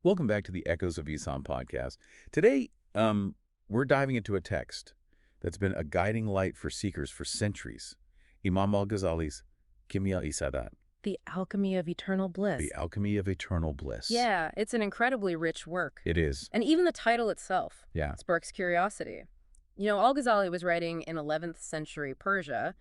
Welcome back to the Echoes of Ihsan podcast. Today, we're diving into a text that's been a guiding light for seekers for centuries. Imam al-Ghazali's Kimya Isadat, The Alchemy of Eternal Bliss. The Alchemy of Eternal Bliss. Yeah, it's an incredibly rich work. It is. And even the title itself Yeah. sparks curiosity. You know, al-Ghazali was writing in 11th century Persia,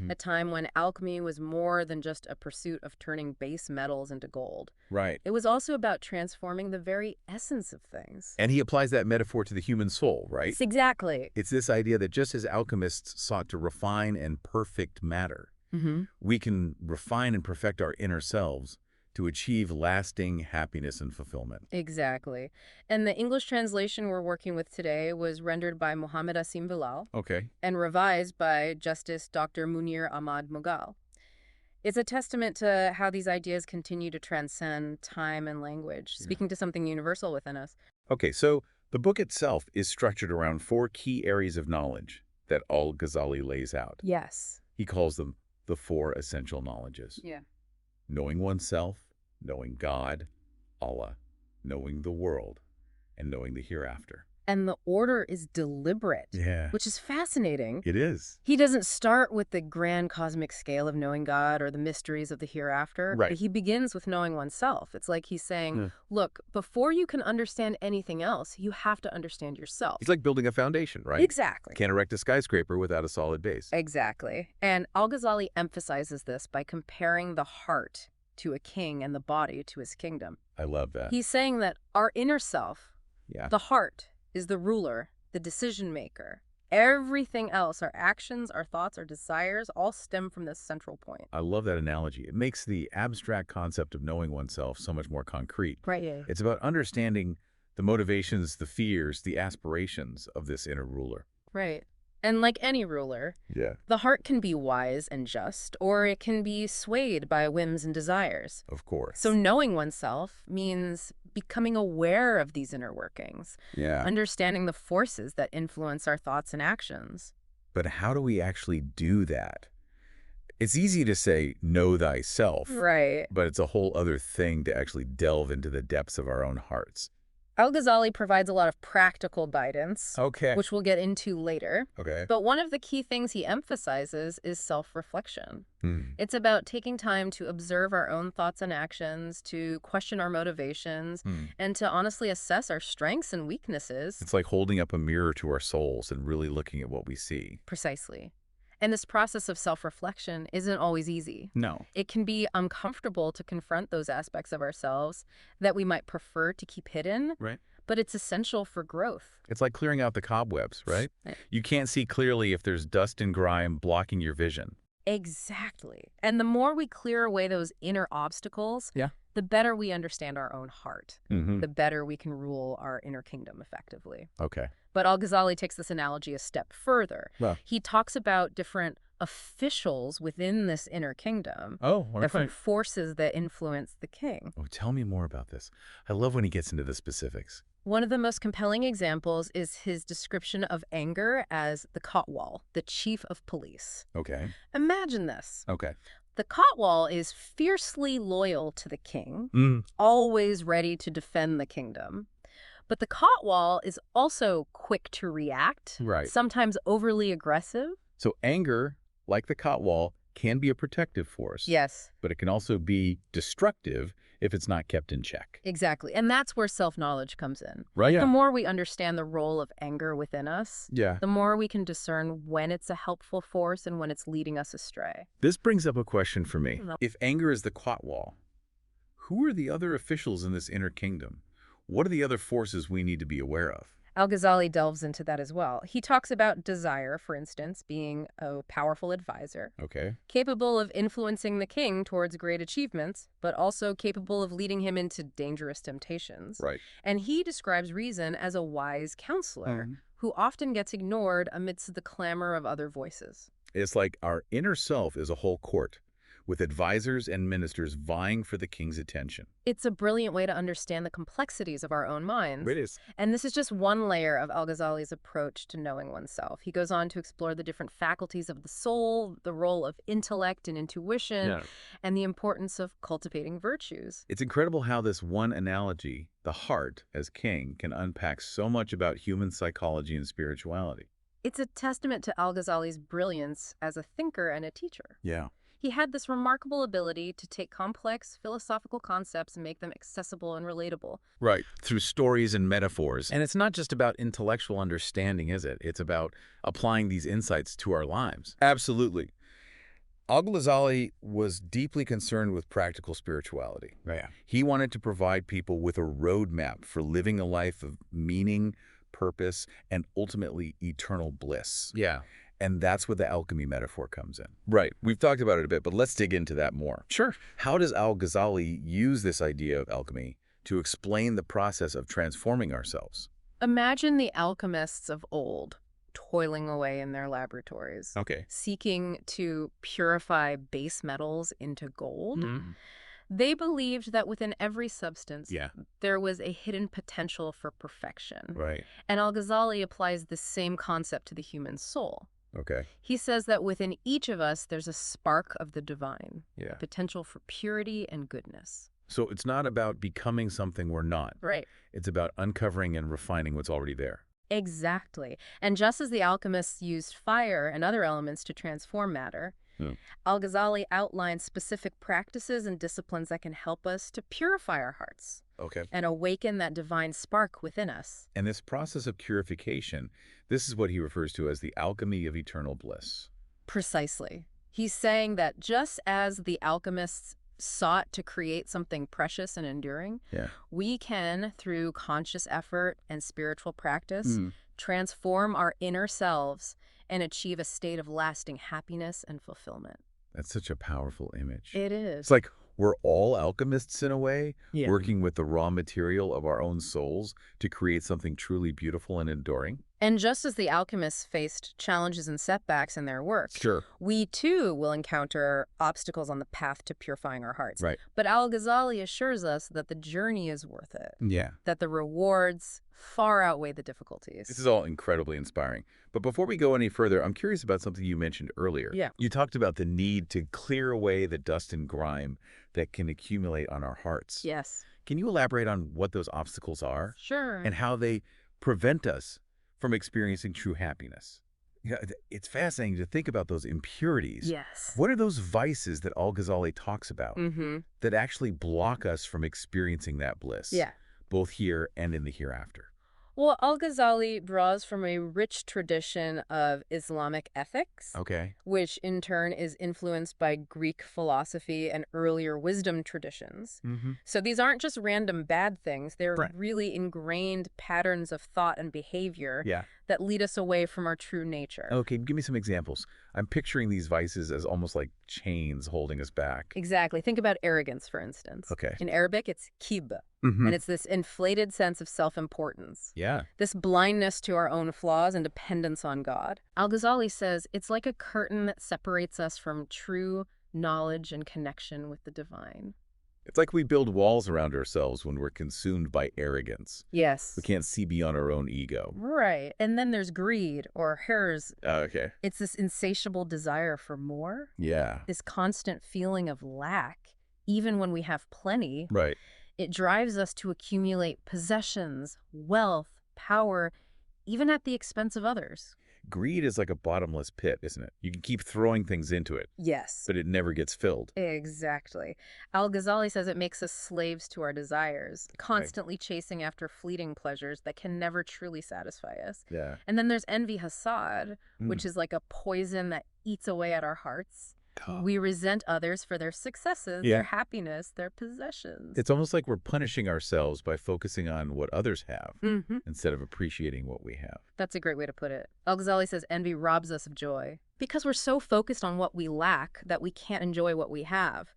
a time when alchemy was more than just a pursuit of turning base metals into gold. Right. It was also about transforming the very essence of things. And he applies that metaphor to the human soul, right? Yes, exactly. It's this idea that just as alchemists sought to refine and perfect matter, we can refine and perfect our inner selves to achieve lasting happiness and fulfillment. Exactly. And the English translation we're working with today was rendered by Muhammad Asim Bilal Okay. and revised by Justice Dr. Munir Ahmad Mughal. It's a testament to how these ideas continue to transcend time and language, speaking to something universal within us. Okay, so the book itself is structured around 4 key areas of knowledge that al-Ghazali lays out. Yes. He calls them the 4 essential knowledges. Yeah. Knowing oneself, knowing God, Allah, knowing the world, and knowing the hereafter. And the order is deliberate, Yeah. which is fascinating. It is. He doesn't start with the grand cosmic scale of knowing God or the mysteries of the hereafter. Right. He begins with knowing oneself. It's like he's saying, look, before you can understand anything else, you have to understand yourself. It's like building a foundation, right? Exactly. Can't erect a skyscraper without a solid base. Exactly. And al-Ghazali emphasizes this by comparing the heart to a king and the body to his kingdom. I love that. He's saying that our inner self, Yeah. the heart, is the ruler, the decision maker. Everything else, our actions, our thoughts, our desires, all stem from this central point. I love that analogy. It makes the abstract concept of knowing oneself so much more concrete. Right, yeah. It's about understanding the motivations, the fears, the aspirations of this inner ruler. Right. And like any ruler, Yeah. the heart can be wise and just, or it can be swayed by whims and desires. Of course. So knowing oneself means becoming aware of these inner workings, yeah. understanding the forces that influence our thoughts and actions. But how do we actually do that? It's easy to say, know thyself, Right. but it's a whole other thing to actually delve into the depths of our own hearts. Al-Ghazali provides a lot of practical guidance, Okay. which we'll get into later. Okay. But one of the key things he emphasizes is self-reflection. It's about taking time to observe our own thoughts and actions, to question our motivations, and to honestly assess our strengths and weaknesses. It's like holding up a mirror to our souls and really looking at what we see. Precisely. And this process of self-reflection isn't always easy. No. It can be uncomfortable to confront those aspects of ourselves that we might prefer to keep hidden, Right. but it's essential for growth. It's like clearing out the cobwebs, right? Right. You can't see clearly if there's dust and grime blocking your vision. Exactly. And the more we clear away those inner obstacles, Yeah. the better we understand our own heart, Mm-hmm. the better we can rule our inner kingdom effectively. Okay. But al-Ghazali takes this analogy a step further. Well. He talks about different officials within this inner kingdom, Oh, different forces that influence the king. Oh, tell me more about this. I love when he gets into the specifics. One of the most compelling examples is his description of anger as the Kotwal, the chief of police. Okay. Imagine this. Okay. The Kotwal is fiercely loyal to the king, always ready to defend the kingdom. But the Kotwal is also quick to react, Right. sometimes overly aggressive. So anger, like the Kotwal, can be a protective force. Yes, But it can also be destructive if it's not kept in check. exactly. And that's where self-knowledge comes in. Right, The more we understand the role of anger within us, Yeah. the more we can discern when it's a helpful force and when it's leading us astray. This brings up a question for me. If anger is the Kotwal, who are the other officials in this inner kingdom? What are the other forces we need to be aware of? Al-Ghazali delves into that as well. He talks about desire, for instance, being a powerful advisor, Okay. capable of influencing the king towards great achievements, but also capable of leading him into dangerous temptations. Right. And he describes reason as a wise counselor who often gets ignored amidst the clamor of other voices. It's like our inner self is a whole court with advisors and ministers vying for the king's attention. It's a brilliant way to understand the complexities of our own minds. It is. And this is just one layer of al-Ghazali's approach to knowing oneself. He goes on to explore the different faculties of the soul, the role of intellect and intuition, and the importance of cultivating virtues. It's incredible how this one analogy, the heart as king, can unpack so much about human psychology and spirituality. It's a testament to al-Ghazali's brilliance as a thinker and a teacher. Yeah. He had this remarkable ability to take complex philosophical concepts and make them accessible and relatable. Right. Through stories and metaphors. And it's not just about intellectual understanding, is it? It's about applying these insights to our lives. Absolutely. Al-Ghazali was deeply concerned with practical spirituality. Yeah. He wanted to provide people with a roadmap for living a life of meaning, purpose, and ultimately eternal bliss. Yeah. And that's where the alchemy metaphor comes in. Right. We've talked about it a bit, but let's dig into that more. Sure. How does al-Ghazali use this idea of alchemy to explain the process of transforming ourselves? Imagine the alchemists of old, toiling away in their laboratories, seeking to purify base metals into gold. They believed that within every substance, there was a hidden potential for perfection. Right. And al-Ghazali applies the same concept to the human soul. He says that within each of us, there's a spark of the divine, potential for purity and goodness. So it's not about becoming something we're not. Right. It's about uncovering and refining what's already there. Exactly. And just as the alchemists used fire and other elements to transform matter, al-Ghazali outlines specific practices and disciplines that can help us to purify our hearts and awaken that divine spark within us. And this process of purification, this is what he refers to as the alchemy of eternal bliss. Precisely. He's saying that just as the alchemists sought to create something precious and enduring, we can, through conscious effort and spiritual practice, transform our inner selves and achieve a state of lasting happiness and fulfillment. That's such a powerful image. It is. It's like we're all alchemists in a way, working with the raw material of our own souls to create something truly beautiful and enduring. And just as the alchemists faced challenges and setbacks in their work, we too will encounter obstacles on the path to purifying our hearts. Right. But al-Ghazali assures us that the journey is worth it. Yeah. That the rewards far outweigh the difficulties. This is all incredibly inspiring. But before we go any further, I'm curious about something you mentioned earlier. Yeah. You talked about the need to clear away the dust and grime that can accumulate on our hearts. Yes. Can you elaborate on what those obstacles are? Sure. And how they prevent us from experiencing true happiness? Yeah, it's fascinating to think about those impurities. Yes. What are those vices that al-Ghazali talks about that actually block us from experiencing that bliss, both here and in the hereafter? Well, al-Ghazali draws from a rich tradition of Islamic ethics, which in turn is influenced by Greek philosophy and earlier wisdom traditions. So these aren't just random bad things. They're really ingrained patterns of thought and behavior that lead us away from our true nature. Okay, give me some examples. I'm picturing these vices as almost like chains holding us back. Exactly. Think about arrogance, for instance. In Arabic, it's kib. And it's this inflated sense of self-importance. This blindness to our own flaws and dependence on God. Al-Ghazali says it's like a curtain that separates us from true knowledge and connection with the divine. It's like we build walls around ourselves when we're consumed by arrogance. Yes. We can't see beyond our own ego. Right. And then there's greed or hirs. It's this insatiable desire for more. This constant feeling of lack, even when we have plenty. It drives us to accumulate possessions, wealth, power, even at the expense of others. Greed is like a bottomless pit, isn't it? You can keep throwing things into it. Yes. But it never gets filled. Exactly. Al-Ghazali says it makes us slaves to our desires, constantly chasing after fleeting pleasures that can never truly satisfy us. And then there's envy hasad, which is like a poison that eats away at our hearts. We resent others for their successes, their happiness, their possessions. It's almost like we're punishing ourselves by focusing on what others have instead of appreciating what we have. That's a great way to put it. Al-Ghazali says envy robs us of joy because we're so focused on what we lack that we can't enjoy what we have.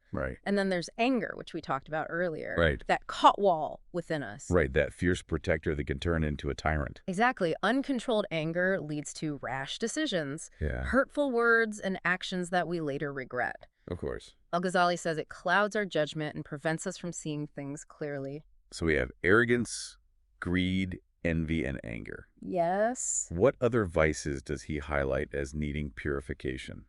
And then there's anger, which we talked about earlier. That caught wall within us. That fierce protector that can turn into a tyrant. Exactly. Uncontrolled anger leads to rash decisions, hurtful words, and actions that we later regret. Of course. Al-Ghazali says it clouds our judgment and prevents us from seeing things clearly. So we have arrogance, greed, envy, and anger. Yes. What other vices does he highlight as needing purification?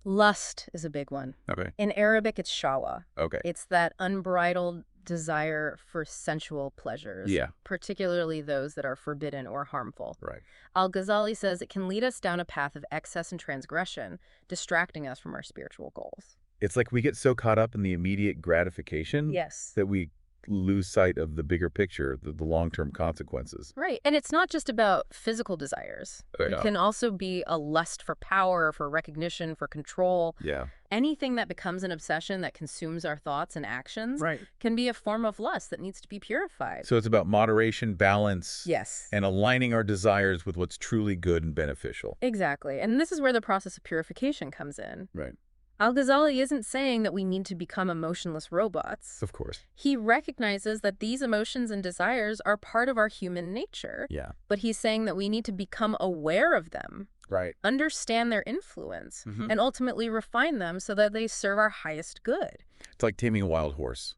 Lust is a big one. Okay. In Arabic, it's shawa. Okay. It's that unbridled desire for sensual pleasures, Yeah. particularly those that are forbidden or harmful. Right. Al-Ghazali says it can lead us down a path of excess and transgression, distracting us from our spiritual goals. It's like we get so caught up in the immediate gratification Yes. that we lose sight of the bigger picture, the long-term consequences. Right. And it's not just about physical desires. It Yeah. can also be a lust for power, for recognition, for control. Yeah. Anything that becomes an obsession that consumes our thoughts and actions can be a form of lust that needs to be purified. So it's about moderation, balance, Yes. and aligning our desires with what's truly good and beneficial. Exactly. And this is where the process of purification comes in. Right. Al-Ghazali isn't saying that we need to become emotionless robots. Of course. He recognizes that these emotions and desires are part of our human nature. Yeah. But he's saying that we need to become aware of them, Right. understand their influence, and ultimately refine them so that they serve our highest good. It's like taming a wild horse.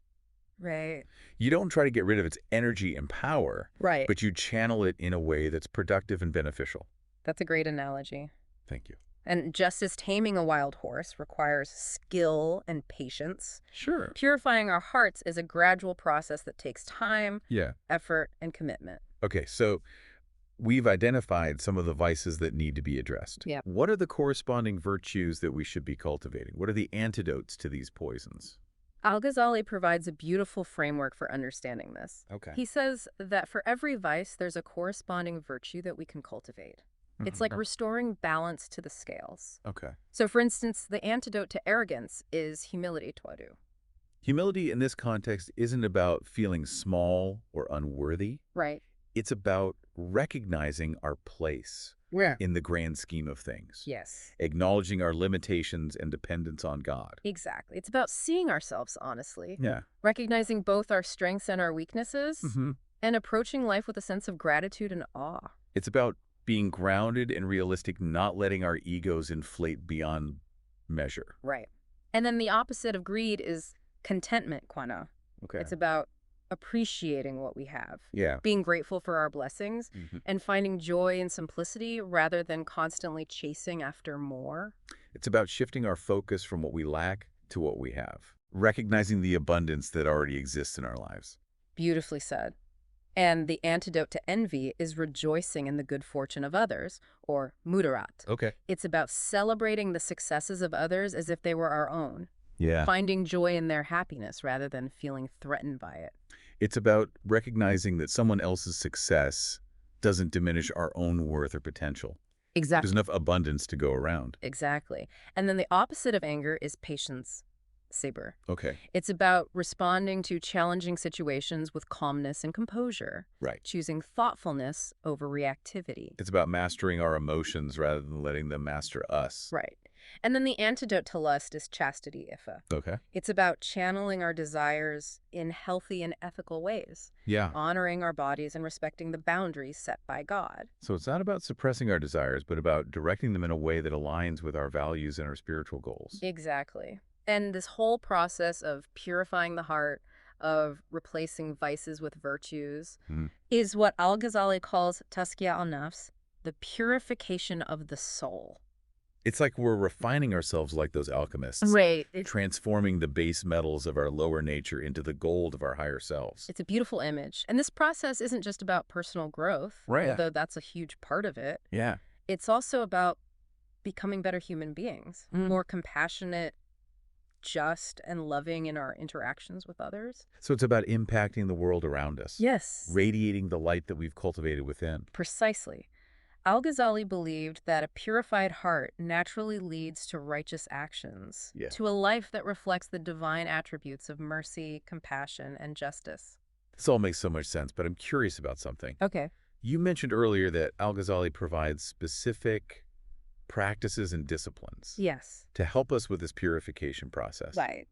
Right. You don't try to get rid of its energy and power, Right. but you channel it in a way that's productive and beneficial. That's a great analogy. Thank you. And just as taming a wild horse requires skill and patience, Sure. purifying our hearts is a gradual process that takes time, Yeah. effort, and commitment. Okay, so we've identified some of the vices that need to be addressed. Yeah. What are the corresponding virtues that we should be cultivating? What are the antidotes to these poisons? Al-Ghazali provides a beautiful framework for understanding this. Okay. He says that for every vice, there's a corresponding virtue that we can cultivate. It's like restoring balance to the scales. Okay. So, for instance, the antidote to arrogance is humility, Tuadu. Humility in this context isn't about feeling small or unworthy. Right. It's about recognizing our place in the grand scheme of things. Yes. Acknowledging our limitations and dependence on God. Exactly. It's about seeing ourselves honestly, Yeah. recognizing both our strengths and our weaknesses, and approaching life with a sense of gratitude and awe. It's about being grounded and realistic, not letting our egos inflate beyond measure. Right. And then the opposite of greed is contentment, Kwana. Okay. It's about appreciating what we have, Yeah. being grateful for our blessings, and finding joy in simplicity rather than constantly chasing after more. It's about shifting our focus from what we lack to what we have, recognizing the abundance that already exists in our lives. Beautifully said. And the antidote to envy is rejoicing in the good fortune of others, or mudarat. Okay. It's about celebrating the successes of others as if they were our own, Yeah. finding joy in their happiness rather than feeling threatened by it. It's about recognizing that someone else's success doesn't diminish our own worth or potential. Exactly. There's enough abundance to go around. Exactly. And then the opposite of anger is patience, sabr. Okay. It's about responding to challenging situations with calmness and composure, Right. choosing thoughtfulness over reactivity. It's about mastering our emotions rather than letting them master us. Right. And then the antidote to lust is chastity, Ifa. Okay. It's about channeling our desires in healthy and ethical ways, Yeah. honoring our bodies and respecting the boundaries set by God. So it's not about suppressing our desires, but about directing them in a way that aligns with our values and our spiritual goals. Exactly. And this whole process of purifying the heart, of replacing vices with virtues, is what Al-Ghazali calls taskiya al-nafs, the purification of the soul. It's like we're refining ourselves like those alchemists. Right. Transforming the base metals of our lower nature into the gold of our higher selves. It's a beautiful image. And this process isn't just about personal growth, Right. although that's a huge part of it. Yeah. It's also about becoming better human beings, more compassionate, just, and loving in our interactions with others. So it's about impacting the world around us. Yes. Radiating the light that we've cultivated within. Precisely. Al-Ghazali believed that a purified heart naturally leads to righteous actions, to a life that reflects the divine attributes of mercy, compassion, and justice. This all makes so much sense, but I'm curious about something. Okay. You mentioned earlier that Al-Ghazali provides specific practices and disciplines Yes. to help us with this purification process. Right.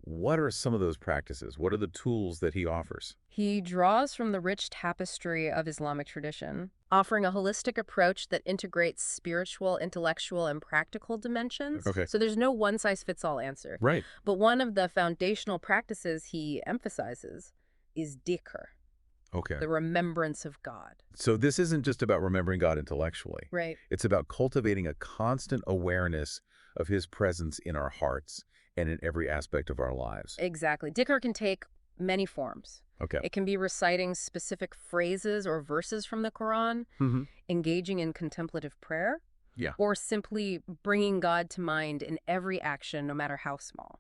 What are some of those practices? What are the tools that he offers? He draws from the rich tapestry of Islamic tradition, offering a holistic approach that integrates spiritual, intellectual, and practical dimensions. Okay. So there's no one-size-fits-all answer. Right. But one of the foundational practices he emphasizes is dhikr, Okay. the remembrance of God. So this isn't just about remembering God intellectually. Right. It's about cultivating a constant awareness of his presence in our hearts and in every aspect of our lives. Exactly. Dhikr can take many forms. Okay. It can be reciting specific phrases or verses from the Quran, Mm-hmm. engaging in contemplative prayer, Yeah. or simply bringing God to mind in every action, no matter how small.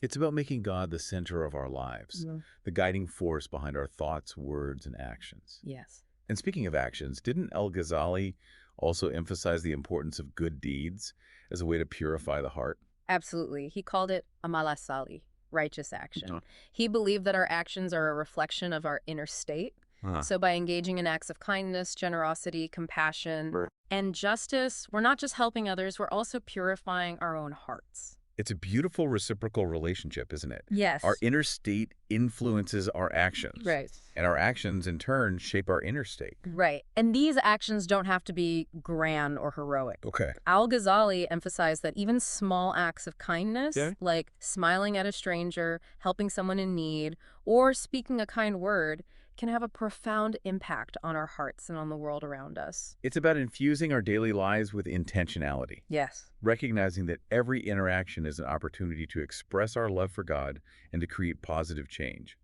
It's about making God the center of our lives, the guiding force behind our thoughts, words, and actions. Yes. And speaking of actions, didn't al-Ghazali also emphasize the importance of good deeds as a way to purify the heart? Absolutely. He called it amal sali, righteous action. Uh-huh. He believed that our actions are a reflection of our inner state. Uh-huh. So by engaging in acts of kindness, generosity, compassion, Right. and justice, we're not just helping others, we're also purifying our own hearts. It's a beautiful reciprocal relationship, isn't it? Yes. Our inner state influences our actions. Right. And our actions, in turn, shape our inner state. Right. And these actions don't have to be grand or heroic. Okay. Al-Ghazali emphasized that even small acts of kindness, Yeah. like smiling at a stranger, helping someone in need, or speaking a kind word, can have a profound impact on our hearts and on the world around us. It's about infusing our daily lives with intentionality, Yes. recognizing that every interaction is an opportunity to express our love for God and to create positive change.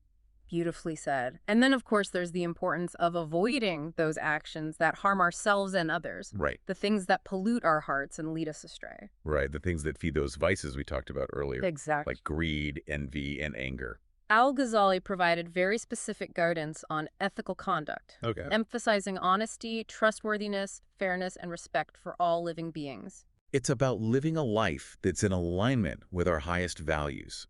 Beautifully said. And then, of course, there's the importance of avoiding those actions that harm ourselves and others. Right. The things that pollute our hearts and lead us astray. Right. The things that feed those vices we talked about earlier, Exactly. like greed, envy, and anger. Al-Ghazali provided very specific guidance on ethical conduct, Okay. emphasizing honesty, trustworthiness, fairness, and respect for all living beings. It's about living a life that's in alignment with our highest values,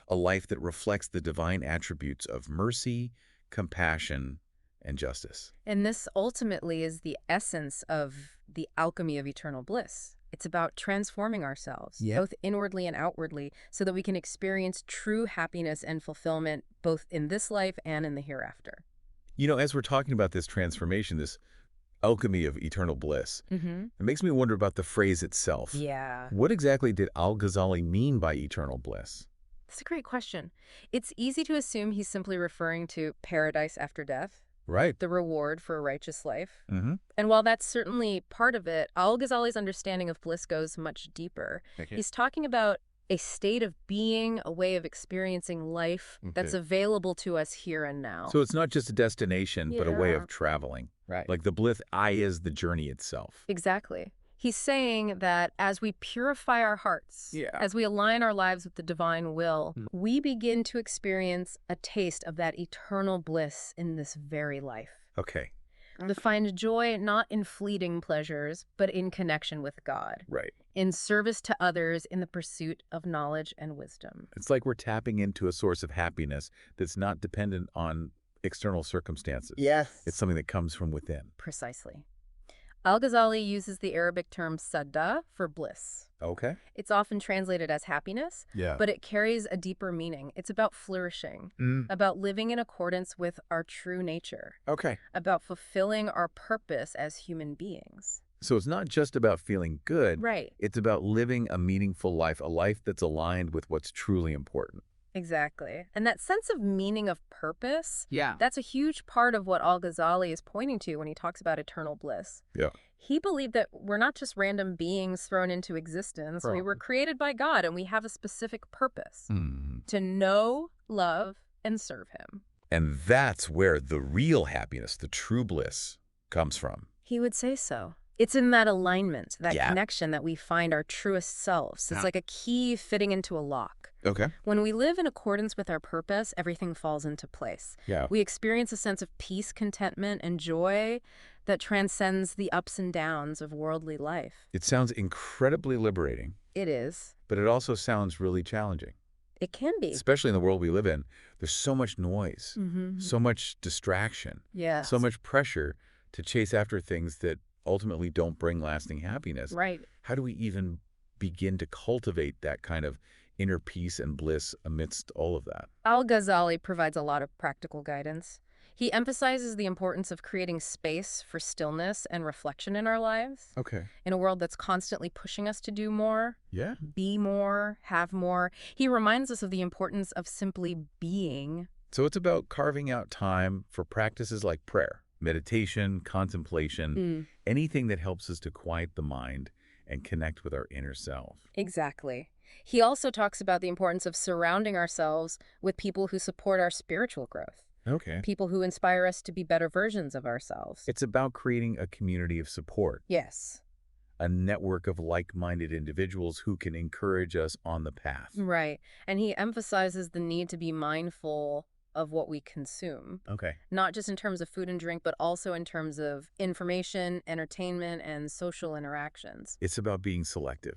a life that reflects the divine attributes of mercy, compassion, and justice. And this ultimately is the essence of the alchemy of eternal bliss. It's about transforming ourselves, both inwardly and outwardly, so that we can experience true happiness and fulfillment both in this life and in the hereafter. You know, as we're talking about this transformation, this alchemy of eternal bliss, Mm-hmm. it makes me wonder about the phrase itself. Yeah. What exactly did al-Ghazali mean by eternal bliss? That's a great question. It's easy to assume he's simply referring to paradise after death, Right. the reward for a righteous life. Mm-hmm. And while that's certainly part of it, al-Ghazali's understanding of bliss goes much deeper. Okay. He's talking about a state of being, a way of experiencing life that's available to us here and now. So it's not just a destination, but a way Yeah. of traveling. Right. Like the bliss is the journey itself. Exactly. He's saying that as we purify our hearts, Yeah. as we align our lives with the divine will, we begin to experience a taste of that eternal bliss in this very life. Okay. To find joy not in fleeting pleasures, but in connection with God, Right. in service to others, in the pursuit of knowledge and wisdom. It's like we're tapping into a source of happiness that's not dependent on external circumstances. Yes. It's something that comes from within. Precisely. Al-Ghazali uses the Arabic term sadda for bliss. Okay. It's often translated as happiness, Yeah. but it carries a deeper meaning. It's about flourishing, about living in accordance with our true nature, Okay. about fulfilling our purpose as human beings. So it's not just about feeling good. Right. It's about living a meaningful life, a life that's aligned with what's truly important. Exactly. And that sense of meaning of purpose, Yeah. that's a huge part of what Al-Ghazali is pointing to when he talks about eternal bliss. Yeah. He believed that we're not just random beings thrown into existence. We were created by God, and we have a specific purpose to know, love, and serve him. And that's where the real happiness, the true bliss, comes from. He would say so. It's in that alignment, that Yeah. connection that we find our truest selves. It's like a key fitting into a lock. Okay. When we live in accordance with our purpose, everything falls into place. Yeah. We experience a sense of peace, contentment, and joy that transcends the ups and downs of worldly life. It sounds incredibly liberating, It is. but it also sounds really challenging. It can be. Especially in the world we live in. There's so much noise, Mm-hmm. so much distraction, Yes. so much pressure to chase after things that ultimately don't bring lasting happiness. Right. How do we even begin to cultivate that kind of inner peace and bliss amidst all of that? Al-Ghazali provides a lot of practical guidance. He emphasizes the importance of creating space for stillness and reflection in our lives. Okay. In a world that's constantly pushing us to do more, Yeah. be more, have more, he reminds us of the importance of simply being. So it's about carving out time for practices like prayer, meditation, contemplation, anything that helps us to quiet the mind and connect with our inner self. Exactly. He also talks about the importance of surrounding ourselves with people who support our spiritual growth, Okay. people who inspire us to be better versions of ourselves. It's about creating a community of support, Yes. a network of like-minded individuals who can encourage us on the path. Right. And he emphasizes the need to be mindful of what we consume, Okay. not just in terms of food and drink, but also in terms of information, entertainment, and social interactions. It's about being selective,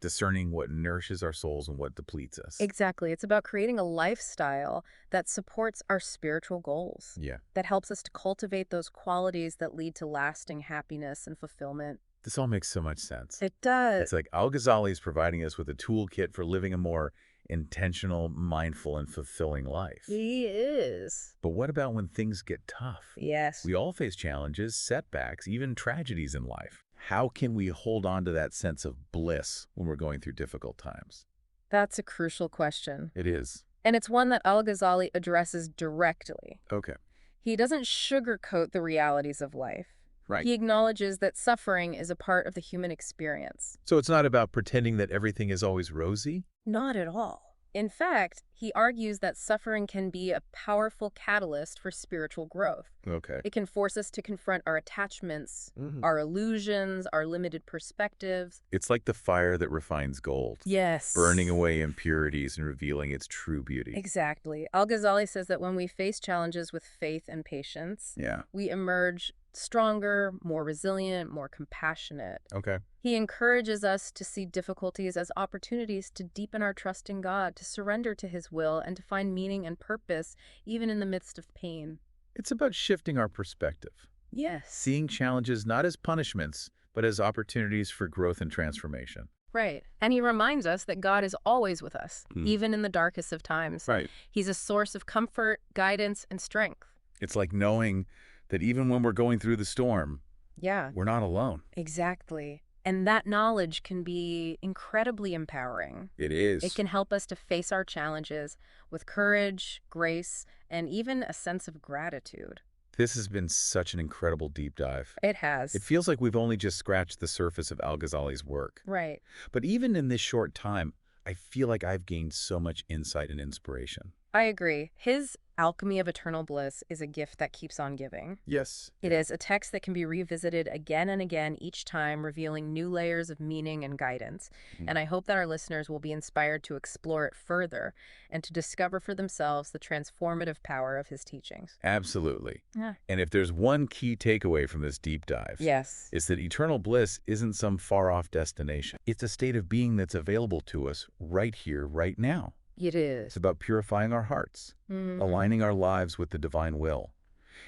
discerning what nourishes our souls and what depletes us. Exactly. It's about creating a lifestyle that supports our spiritual goals, Yeah. that helps us to cultivate those qualities that lead to lasting happiness and fulfillment. This all makes so much sense. It does. It's like Al-Ghazali is providing us with a toolkit for living a more intentional, mindful, and fulfilling life. He is. But what about when things get tough? Yes. We all face challenges, setbacks, even tragedies in life. How can we hold on to that sense of bliss when we're going through difficult times? That's a crucial question. It is. And it's one that Al-Ghazali addresses directly. Okay. He doesn't sugarcoat the realities of life. Right. He acknowledges that suffering is a part of the human experience. So it's not about pretending that everything is always rosy? Not at all. In fact, he argues that suffering can be a powerful catalyst for spiritual growth. Okay. It can force us to confront our attachments, our illusions, our limited perspectives. It's like the fire that refines gold. Yes. Burning away impurities and revealing its true beauty. Exactly. Al-Ghazali says that when we face challenges with faith and patience, Yeah. we emerge stronger, more resilient, more compassionate. Okay. He encourages us to see difficulties as opportunities to deepen our trust in God, to surrender to His will, and to find meaning and purpose even in the midst of pain. It's about shifting our perspective. Yes. Seeing challenges not as punishments, but as opportunities for growth and transformation. Right. And he reminds us that God is always with us, even in the darkest of times. Right. He's a source of comfort, guidance, and strength. It's like knowing that even when we're going through the storm, Yeah. we're not alone. Exactly. And that knowledge can be incredibly empowering. It is. It can help us to face our challenges with courage, grace, and even a sense of gratitude. This has been such an incredible deep dive. It has. It feels like we've only just scratched the surface of Al-Ghazali's work. Right. But even in this short time, I feel like I've gained so much insight and inspiration. I agree. His Alchemy of Eternal Bliss is a gift that keeps on giving. Yes. It is a text that can be revisited again and again each time, revealing new layers of meaning and guidance. And I hope that our listeners will be inspired to explore it further and to discover for themselves the transformative power of his teachings. Absolutely. Yeah. And if there's one key takeaway from this deep dive, Yes. it's that eternal bliss isn't some far-off destination. It's a state of being that's available to us right here, right now. It is. It's about purifying our hearts, aligning our lives with the divine will,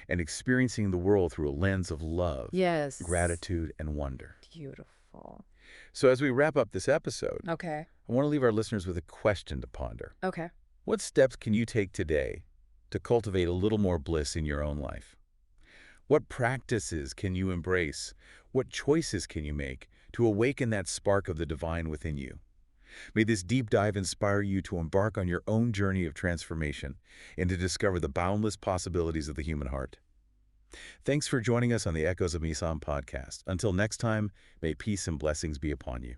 and experiencing the world through a lens of love, Yes. gratitude, and wonder. Beautiful. So as we wrap up this episode, Okay. I want to leave our listeners with a question to ponder. Okay. What steps can you take today to cultivate a little more bliss in your own life? What practices can you embrace? What choices can you make to awaken that spark of the divine within you? May this deep dive inspire you to embark on your own journey of transformation and to discover the boundless possibilities of the human heart. Thanks for joining us on the Echoes of Ihsan podcast. Until next time, may peace and blessings be upon you.